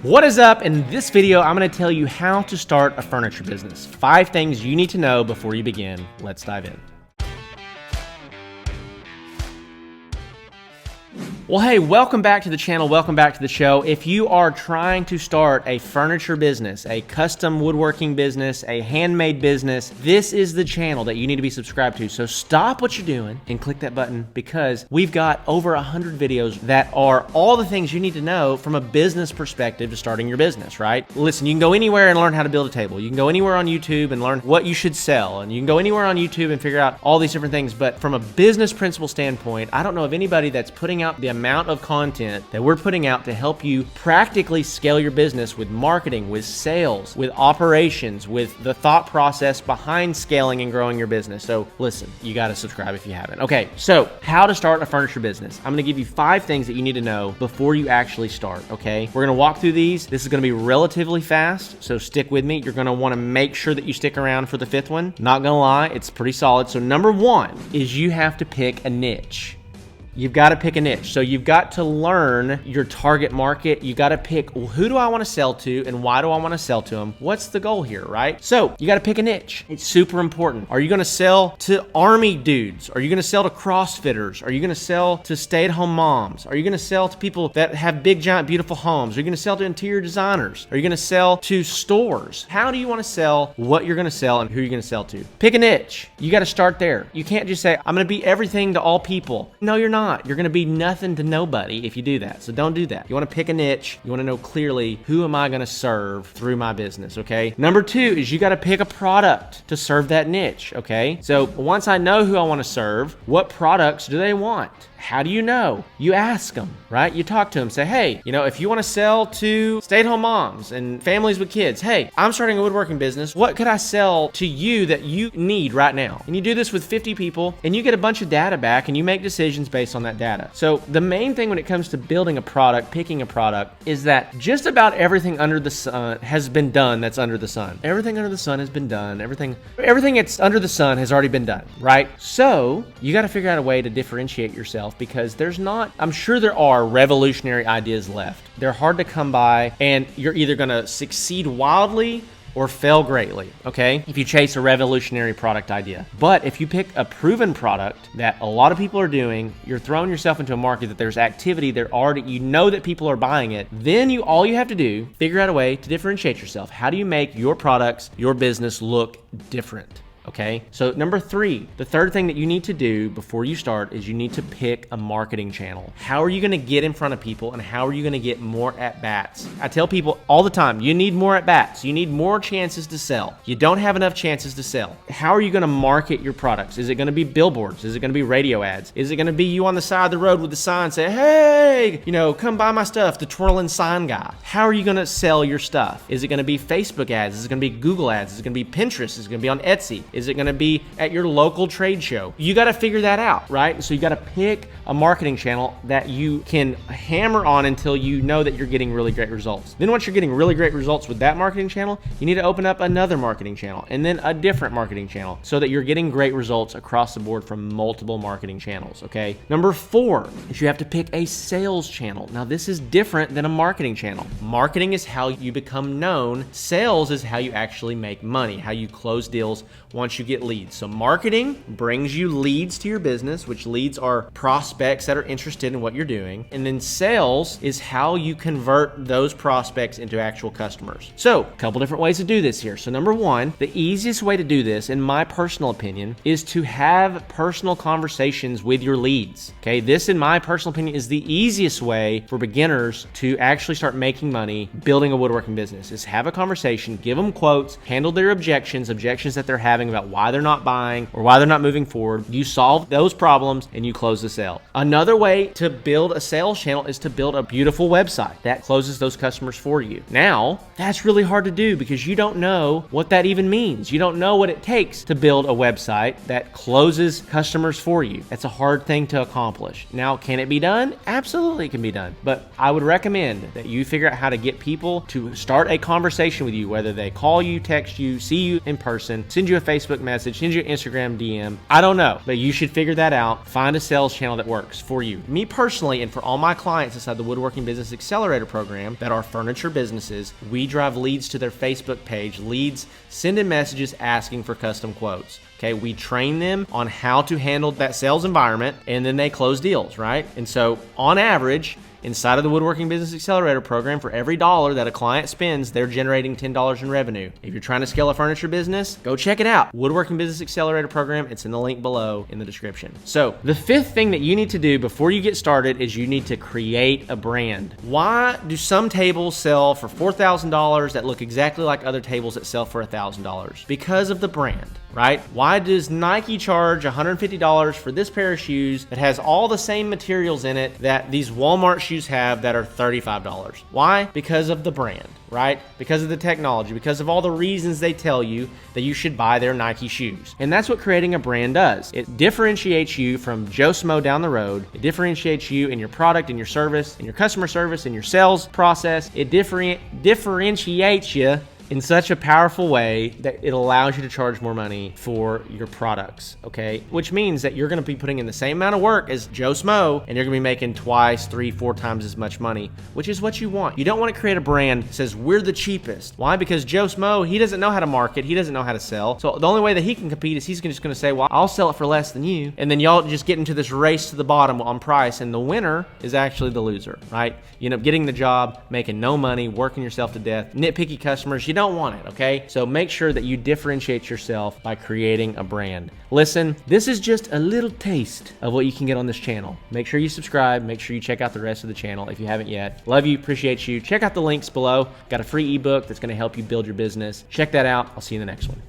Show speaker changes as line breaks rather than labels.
What is up? In this video, I'm going to tell you how to start a furniture business. 5 things you need to know before you begin. Let's dive in. Well, hey, welcome back to the channel. Welcome back to the show. If you are trying to start a furniture business, a custom woodworking business, a handmade business, this is the channel that you need to be subscribed to. So stop what you're doing and click that button because we've got over 100 videos that are all the things you need to know from a business perspective to starting your business, right? Listen, you can go anywhere and learn how to build a table. You can go anywhere on YouTube and learn what you should sell. And you can go anywhere on YouTube and figure out all these different things. But from a business principle standpoint, I don't know of anybody that's putting out the amount of content that we're putting out to help you practically scale your business with marketing, with sales, with operations, with the thought process behind scaling and growing your business. So listen, you got to subscribe if you haven't. Okay, so how to start a furniture business. I'm going to give you 5 things that you need to know before you actually start, okay? We're going to walk through these. This is going to be relatively fast, so stick with me. You're going to want to make sure that you stick around for the 5th one. Not going to lie, it's pretty solid. So number 1 is you have to pick a niche. You've got to pick a niche. So you've got to learn your target market. You got to pick, well, who do I want to sell to and why do I want to sell to them? What's the goal here, right? So you got to pick a niche. It's super important. Are you going to sell to army dudes? Are you going to sell to CrossFitters? Are you going to sell to stay-at-home moms? Are you going to sell to people that have big, giant, beautiful homes? Are you going to sell to interior designers? Are you going to sell to stores? How do you want to sell what you're going to sell and who you're going to sell to? Pick a niche. You got to start there. You can't just say, I'm going to be everything to all people. No, you're not. You're going to be nothing to nobody if you do that. So don't do that. You want to pick a niche. You want to know clearly, who am I going to serve through my business, okay? Number 2 is you got to pick a product to serve that niche, okay? So once I know who I want to serve, what products do they want? How do you know? You ask them, right? You talk to them, say, hey, if you want to sell to stay-at-home moms and families with kids, hey, I'm starting a woodworking business. What could I sell to you that you need right now? And you do this with 50 people and you get a bunch of data back and you make decisions based on that data. So the main thing when it comes to building a product, picking a product, is that just about everything under the sun has been done that's under the sun. Everything under the sun has been done. Everything that's under the sun has already been done, right? So you got to figure out a way to differentiate yourself because I'm sure there are revolutionary ideas left. They're hard to come by and you're either going to succeed wildly or fail greatly, okay? If you chase a revolutionary product idea. But if you pick a proven product that a lot of people are doing, you're throwing yourself into a market that there's activity, you know that people are buying it, then all you have to do, figure out a way to differentiate yourself. How do you make your products, your business look different? Okay, so number 3, the third thing that you need to do before you start is you need to pick a marketing channel. How are you going to get in front of people and how are you going to get more at-bats? I tell people all the time, you need more at-bats. You need more chances to sell. You don't have enough chances to sell. How are you going to market your products? Is it going to be billboards? Is it going to be radio ads? Is it going to be you on the side of the road with the sign say, hey, come buy my stuff, the twirling sign guy? How are you going to sell your stuff? Is it going to be Facebook ads? Is it going to be Google ads? Is it going to be Pinterest? Is it going to be on Etsy? Is it going to be at your local trade show? You got to figure that out, right? So you got to pick a marketing channel that you can hammer on until you know that you're getting really great results. Then once you're getting really great results with that marketing channel, you need to open up another marketing channel and then a different marketing channel so that you're getting great results across the board from multiple marketing channels, okay? Number 4 is you have to pick a sales channel. Now this is different than a marketing channel. Marketing is how you become known. Sales is how you actually make money, how you close deals once you get leads. So marketing brings you leads to your business, which leads are prospects that are interested in what you're doing. And then sales is how you convert those prospects into actual customers. So a couple different ways to do this here. So number 1, the easiest way to do this, in my personal opinion, is to have personal conversations with your leads. Okay, this, in my personal opinion, is the easiest way for beginners to actually start making money building a woodworking business, is have a conversation, give them quotes, handle their objections that they're having about why they're not buying or why they're not moving forward. You solve those problems and you close the sale. Another way to build a sales channel is to build a beautiful website that closes those customers for you. Now, that's really hard to do because you don't know what that even means. You don't know what it takes to build a website that closes customers for you. That's a hard thing to accomplish. Now, can it be done? Absolutely, it can be done. But I would recommend that you figure out how to get people to start a conversation with you, whether they call you, text you, see you in person, send you a Facebook Facebook message, send you an Instagram DM. I don't know, but you should figure that out. Find a sales channel that works for you. Me personally, and for all my clients inside the Woodworking Business Accelerator program that are furniture businesses, we drive leads to their Facebook page. Leads send in messages asking for custom quotes. Okay, we train them on how to handle that sales environment, and then they close deals, right? And so on average, inside of the Woodworking Business Accelerator program, for every dollar that a client spends, they're generating $10 in revenue. If you're trying to scale a furniture business, go check it out. Woodworking Business Accelerator program, it's in the link below in the description. So the fifth thing that you need to do before you get started is you need to create a brand. Why do some tables sell for $4,000 that look exactly like other tables that sell for $1,000? Because of the brand, right? Why does Nike charge $150 for this pair of shoes that has all the same materials in it that these Walmart shoes have that are $35? Why? Because of the brand, right? Because of the technology, because of all the reasons they tell you that you should buy their Nike shoes. And that's what creating a brand does. It differentiates you from Joe Smo down the road. It differentiates you in your product, in your service, in your customer service, in your sales process. It differentiates you in such a powerful way that it allows you to charge more money for your products, okay? Which means that you're gonna be putting in the same amount of work as Joe Smo, and you're gonna be making twice, 3, 4 times as much money, which is what you want. You don't wanna create a brand that says, we're the cheapest. Why? Because Joe Smo, he doesn't know how to market, he doesn't know how to sell. So the only way that he can compete is he's just gonna say, well, I'll sell it for less than you. And then y'all just get into this race to the bottom on price, and the winner is actually the loser, right? You end up getting the job, making no money, working yourself to death, nitpicky customers. You don't want it, okay? So make sure that you differentiate yourself by creating a brand. Listen, this is just a little taste of what you can get on this channel. Make sure you subscribe. Make sure you check out the rest of the channel if you haven't yet. Love you, appreciate you. Check out the links below. Got a free ebook that's gonna help you build your business. Check that out. I'll see you in the next one.